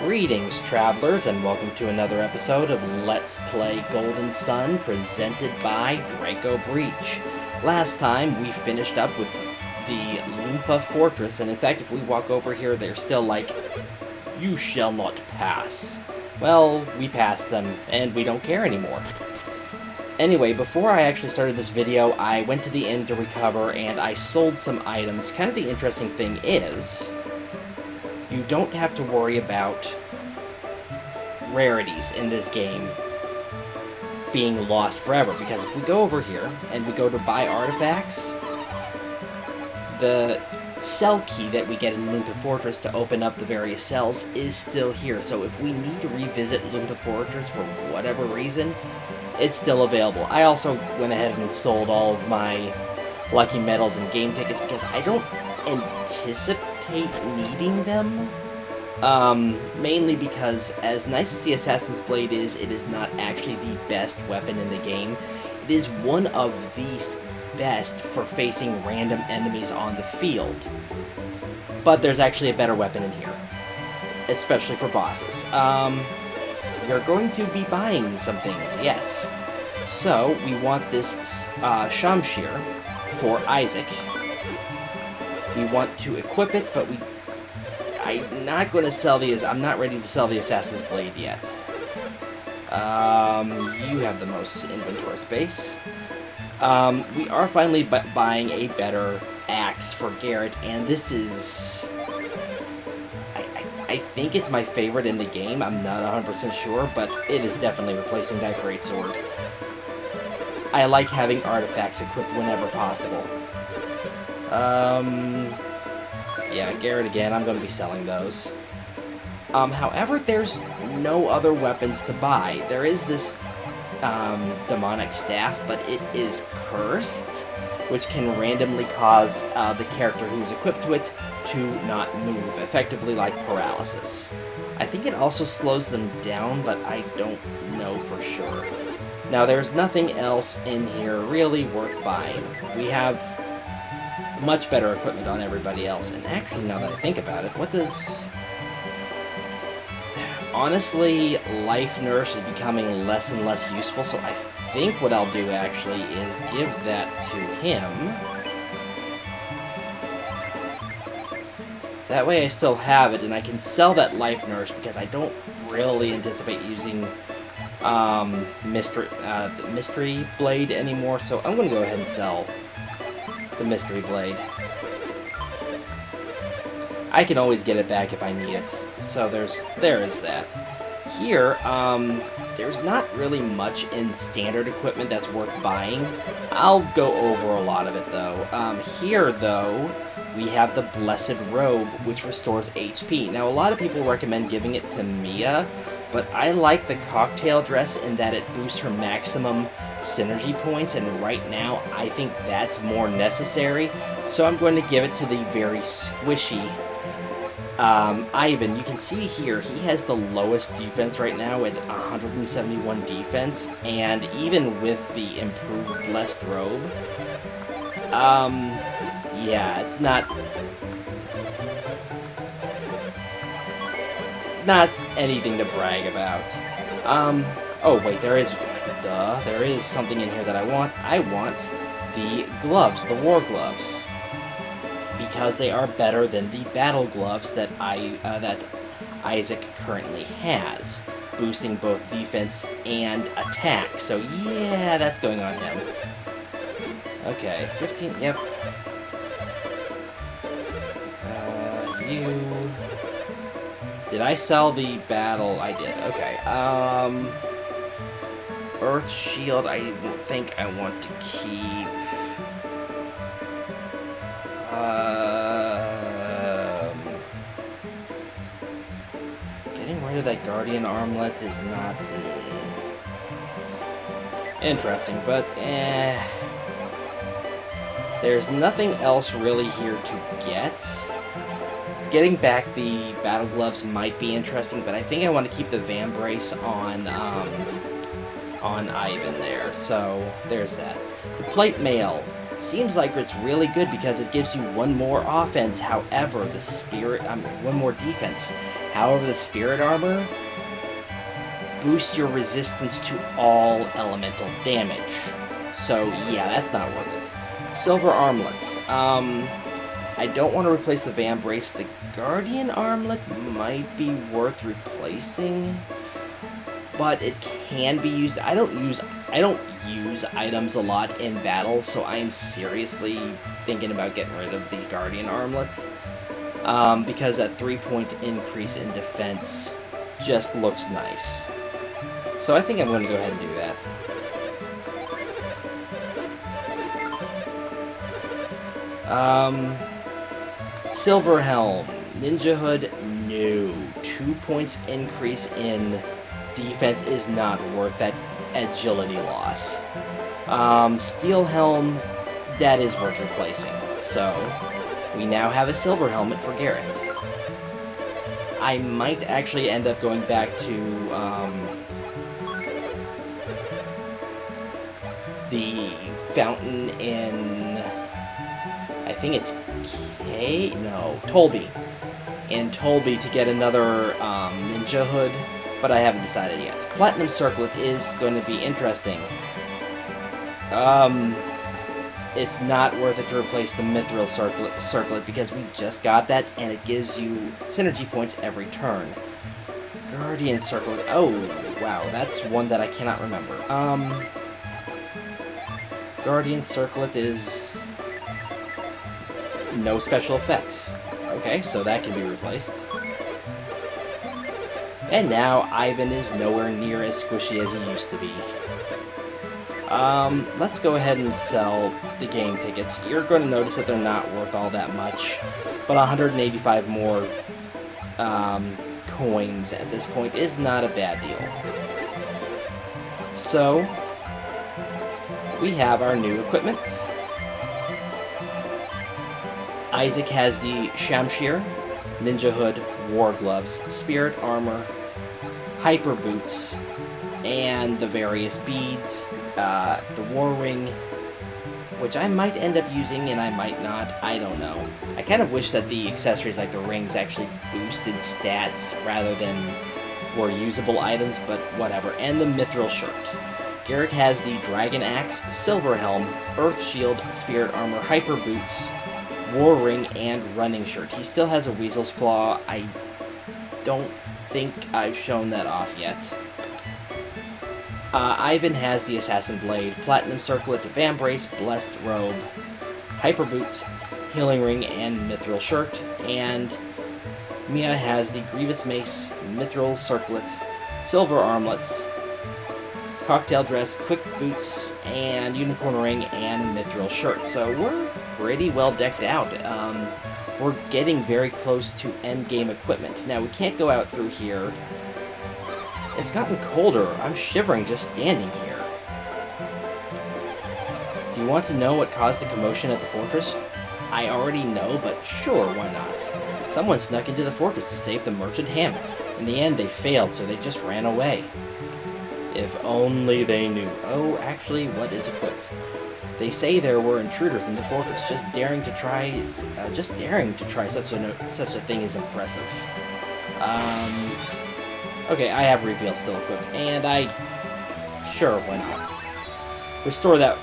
Greetings, travelers, and welcome to another episode of Let's Play Golden Sun, presented by Draco Breach. Last time, we finished up with the Loompa Fortress, and in fact, if we walk over here, they're still like, "You shall not pass." Well, we passed them, and we don't care anymore. Anyway, before I actually started this video, I went to the inn to recover, and I sold some items. Kind of the interesting thing is, you don't have to worry about rarities in this game being lost forever, because if we go over here and we go to buy artifacts, the cell key that we get in Loompa Fortress to open up the various cells is still here. So if we need to revisit Loompa Fortress for whatever reason, it's still available. I also went ahead and sold all of my lucky medals and game tickets because I don't anticipate needing them. Mainly because, as nice as the Assassin's Blade is, it is not actually the best weapon in the game. It is one of the best for facing random enemies on the field. But there's actually a better weapon in here, especially for bosses. You're going to be buying some things, yes. So, we want this Shamshir for Isaac. We want to equip it, but I'm not going to sell I'm not ready to sell the Assassin's Blade yet. You have the most inventory space. We are finally buying a better axe for Garrett, and this is... I think it's my favorite in the game. I'm not 100% sure, but it is definitely replacing that greatsword. I like having artifacts equipped whenever possible. Yeah, Garrett again, I'm going to be selling those. However, there's no other weapons to buy. There is this Demonic Staff, but it is cursed, which can randomly cause the character who is equipped to it to not move, effectively like paralysis. I think it also slows them down, but I don't know for sure. Now, there's nothing else in here really worth buying. We have much better equipment on everybody else, and actually, now that I think about it, what does... Honestly, Life Nourish is becoming less and less useful, so I think what I'll do, actually, is give that to him. That way I still have it, and I can sell that Life Nourish, because I don't really anticipate using Mystery Blade anymore, so I'm going to go ahead and sell the Mystery Blade. I can always get it back if I need it, so there is that. Here, there's not really much in standard equipment that's worth buying. I'll go over a lot of it, though. Here, though, we have the Blessed Robe, which restores HP. Now, a lot of people recommend giving it to Mia, but I like the cocktail dress in that it boosts her maximum synergy points, and right now, I think that's more necessary, so I'm going to give it to the very squishy Ivan. You can see here, he has the lowest defense right now at 171 defense, and even with the improved Blessed Robe, yeah, it's not anything to brag about. Oh wait, there is something in here that I want. I want the gloves, the war gloves, because they are better than the battle gloves that that Isaac currently has, boosting both defense and attack. So yeah, that's going on him. Okay, 15. Yep. You. Did I sell the battle? I did. Okay. Earth Shield, I think I want to keep. Getting rid of that Guardian Armlet is not interesting, but there's nothing else really here to get. Getting back the battle gloves might be interesting, but I think I want to keep the Vambrace on Ivan there, so there's that. The Plate Mail seems like it's really good because it gives you one more offense, however, the Spirit, one more defense. However, the spirit armor boosts your resistance to all elemental damage. So yeah, that's not worth it. Silver armlets. I don't want to replace the Vambrace. The Guardian armlet might be worth replacing, but it can be used. I don't use items a lot in battle, so I am seriously thinking about getting rid of the Guardian armlets, because that 3-point increase in defense just looks nice. So I think I'm going to go ahead and do that. Silver Helm. Ninja Hood, no. 2 points increase in defense is not worth that agility loss. Steel Helm, that is worth replacing. So, we now have a silver helmet for Garrett. I might actually end up going back to the fountain in, I think it's Tolby. In Tolby to get another ninja hood, but I haven't decided yet. Platinum Circlet is going to be interesting. It's not worth it to replace the Mithril Circlet because we just got that, and it gives you synergy points every turn. Guardian Circlet. Oh, wow, that's one that I cannot remember. Guardian Circlet is no special effects. Okay, so that can be replaced. And now Ivan is nowhere near as squishy as he used to be. Let's go ahead and sell the game tickets. You're going to notice that they're not worth all that much, but 185 more coins at this point is not a bad deal. So, we have our new equipment. Isaac has the Shamshir, Ninja Hood, War Gloves, Spirit Armor, Hyper Boots, and the various beads, the War Ring, which I might end up using and I might not, I don't know. I kind of wish that the accessories like the rings actually boosted stats rather than were usable items, but whatever. And the Mithril Shirt. Garrett has the Dragon Axe, Silver Helm, Earth Shield, Spirit Armor, Hyper Boots, War Ring, and Running Shirt. He still has a Weasel's Claw. I don't think I've shown that off yet. Ivan has the Assassin Blade, Platinum Circlet, Vambrace, Blessed Robe, Hyper Boots, Healing Ring, and Mithril Shirt. And Mia has the Grievous Mace, Mithril Circlet, Silver Armlets, Cocktail Dress, Quick Boots, and Unicorn Ring, and Mithril Shirt. So we're pretty well decked out. We're getting very close to endgame equipment. Now, we can't go out through here. It's gotten colder. I'm shivering just standing here. Do you want to know what caused the commotion at the fortress? I already know, but sure, why not? Someone snuck into the fortress to save the merchant Hammet. In the end, they failed, so they just ran away. If only they knew. Oh, actually, what is equipped? They say there were intruders in the fortress. Just daring to try such a thing is impressive. Okay, I have Reveal still equipped, and sure, why not? Restore that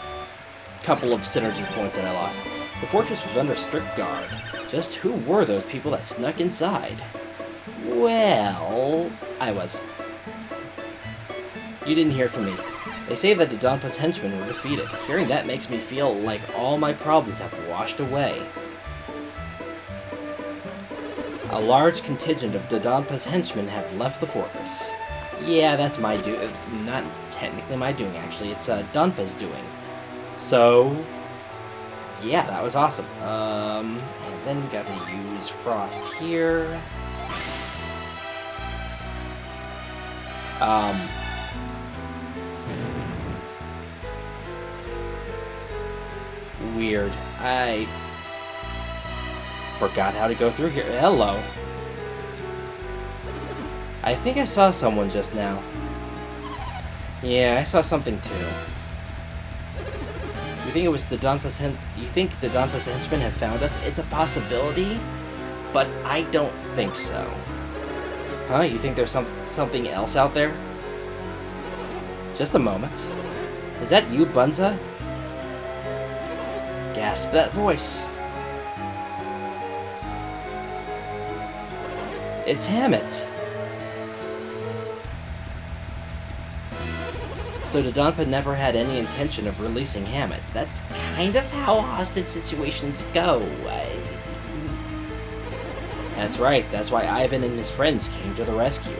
couple of synergy points that I lost. The fortress was under strict guard. Just who were those people that snuck inside? Well, I was. You didn't hear from me. They say that the Donpa's henchmen were defeated. Hearing that makes me feel like all my problems have washed away. A large contingent of Dodonpa's henchmen have left the fortress. Yeah, that's my not technically my doing, actually. It's Donpa's doing. So, yeah, that was awesome. And then we got to use Frost here. Weird. I forgot how to go through here. Hello. I think I saw someone just now. Yeah, I saw something too. You think it was the Donpa's henchmen have found us? It's a possibility, but I don't think so. Huh? You think there's something else out there? Just a moment. Is that you, Bunza? Gasp that voice. It's Hammet. So Dodonpa never had any intention of releasing Hammet. That's kind of how hostage situations go. That's right, that's why Ivan and his friends came to the rescue.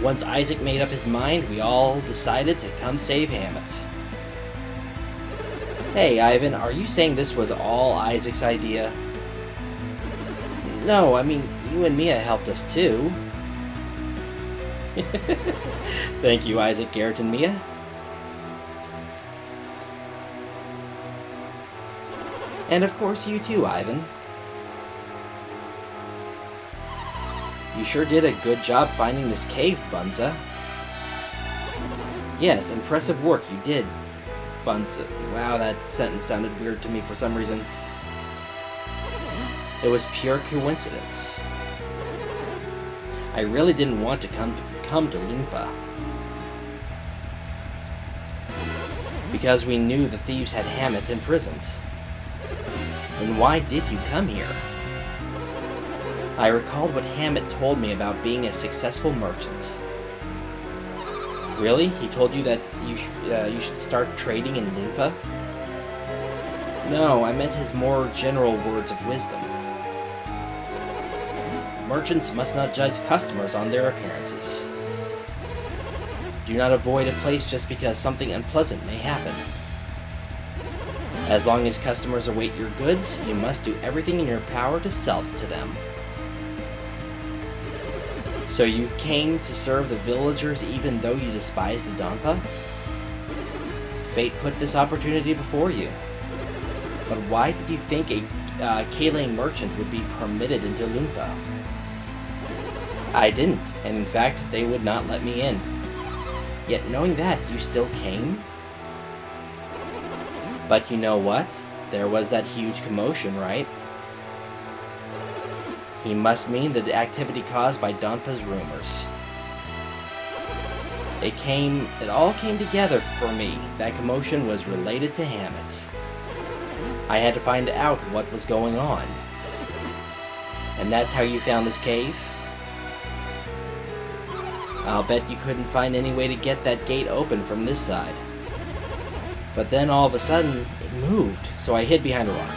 Once Isaac made up his mind, we all decided to come save Hammet. Hey, Ivan, are you saying this was all Isaac's idea? No, I mean, you and Mia helped us too. Thank you, Isaac, Garrett, and Mia. And of course you too, Ivan. You sure did a good job finding this cave, Bunza. Yes, impressive work, you did, Bunza. Wow, that sentence sounded weird to me for some reason. It was pure coincidence. I really didn't want to come to Loompa. Because we knew the thieves had Hammet imprisoned. Then why did you come here? I recalled what Hammet told me about being a successful merchant. Really? He told you that you should start trading in Loompa? No, I meant his more general words of wisdom. Merchants must not judge customers on their appearances. Do not avoid a place just because something unpleasant may happen. As long as customers await your goods, you must do everything in your power to sell to them. So you came to serve the villagers even though you despised Dodonpa? Fate put this opportunity before you. But why did you think a Kaling merchant would be permitted into Loompa? I didn't, and in fact, they would not let me in. Yet knowing that, you still came? But you know what? There was that huge commotion, right? He must mean the activity caused by Donpa's rumors. It all came together for me. That commotion was related to Hammet. I had to find out what was going on. And that's how you found this cave? I'll bet you couldn't find any way to get that gate open from this side. But then all of a sudden, it moved, so I hid behind a rock.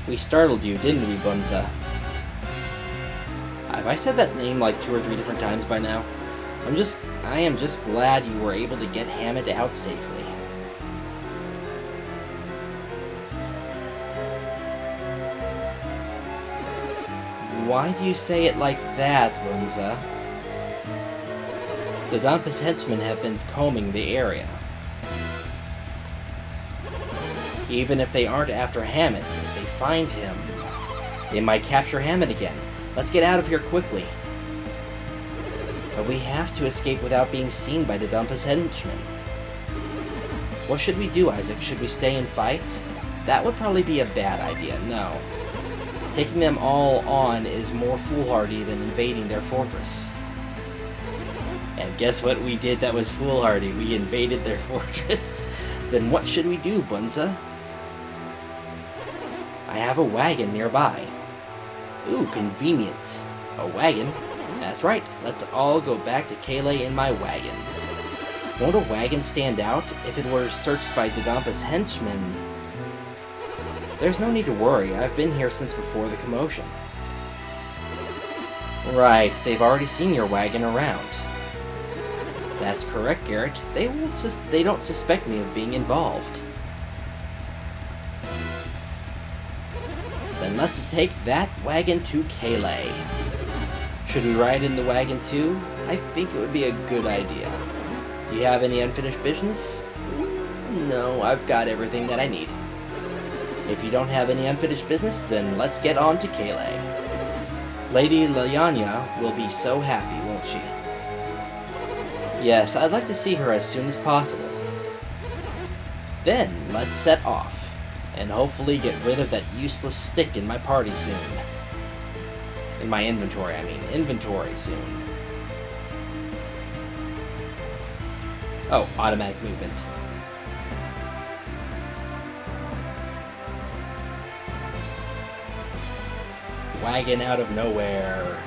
We startled you, didn't we, Bunza? Have I said that name like 2 or 3 different times by now? I am just glad you were able to get Hammet out safely. Why do you say it like that, Bunza? Dodonpa's henchmen have been combing the area. Even if they aren't after Hammet, if they find him, they might capture Hammet again. Let's get out of here quickly. But we have to escape without being seen by Dodonpa's henchmen. What should we do, Isaac? Should we stay and fight? That would probably be a bad idea, no. Taking them all on is more foolhardy than invading their fortress. And guess what we did that was foolhardy? We invaded their fortress. Then what should we do, Bunza? I have a wagon nearby. Ooh, convenient. A wagon? That's right. Let's all go back to Kale in my wagon. Won't a wagon stand out if it were searched by Dodonpa's henchmen? There's no need to worry. I've been here since before the commotion. Right, they've already seen your wagon around. That's correct, Garrett. They don't suspect me of being involved. Then let's take that wagon to Kale. Should we ride in the wagon too? I think it would be a good idea. Do you have any unfinished business? No, I've got everything that I need. If you don't have any unfinished business, then let's get on to Kale. Lady Lianya will be so happy, won't she? Yes, I'd like to see her as soon as possible. Then, let's set off, and hopefully get rid of that useless stick in my party soon. In my inventory, I mean. Inventory soon. Oh, automatic movement. Wagon out of nowhere.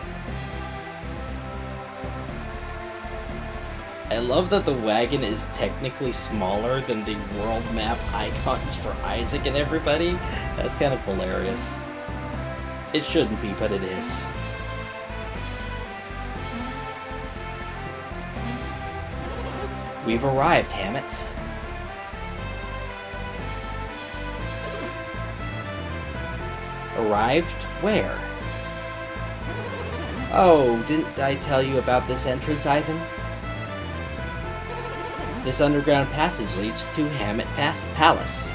I love that the wagon is technically smaller than the world map icons for Isaac and everybody. That's kind of hilarious. It shouldn't be, but it is. We've arrived, Hammet. Arrived? Where? Oh, didn't I tell you about this entrance, Ivan? This underground passage leads to Hammet Palace.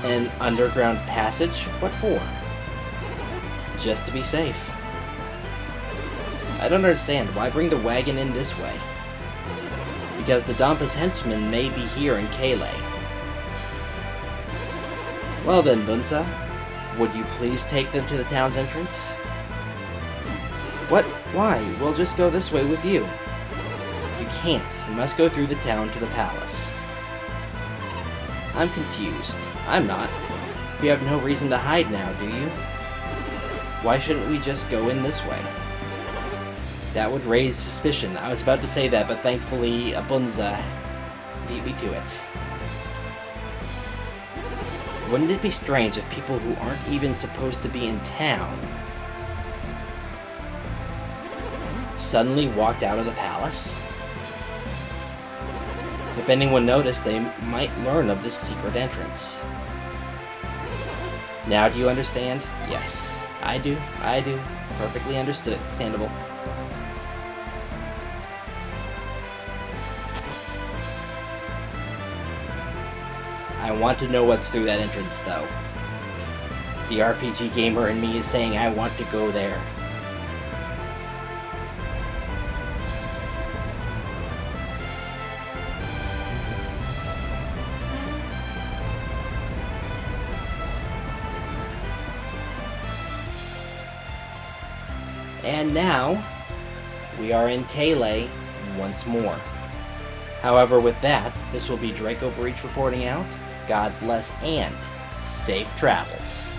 An underground passage? What for? Just to be safe. I don't understand. Why bring the wagon in this way? Because the Dampa's henchmen may be here in Kale. Well then, Bunsa, would you please take them to the town's entrance? What? Why? We'll just go this way with you. You can't. You must go through the town to the palace. I'm confused. I'm not. You have no reason to hide now, do you? Why shouldn't we just go in this way? That would raise suspicion. I was about to say that, but thankfully Bunza beat me to it. Wouldn't it be strange if people who aren't even supposed to be in town suddenly walked out of the palace? If anyone noticed, they might learn of this secret entrance. Now do you understand? Yes, I do. I do. Perfectly understandable. I want to know what's through that entrance, though. The RPG gamer in me is saying I want to go there. And now, we are in Kale once more. However, with that, this will be Draco Breach reporting out. God bless and safe travels.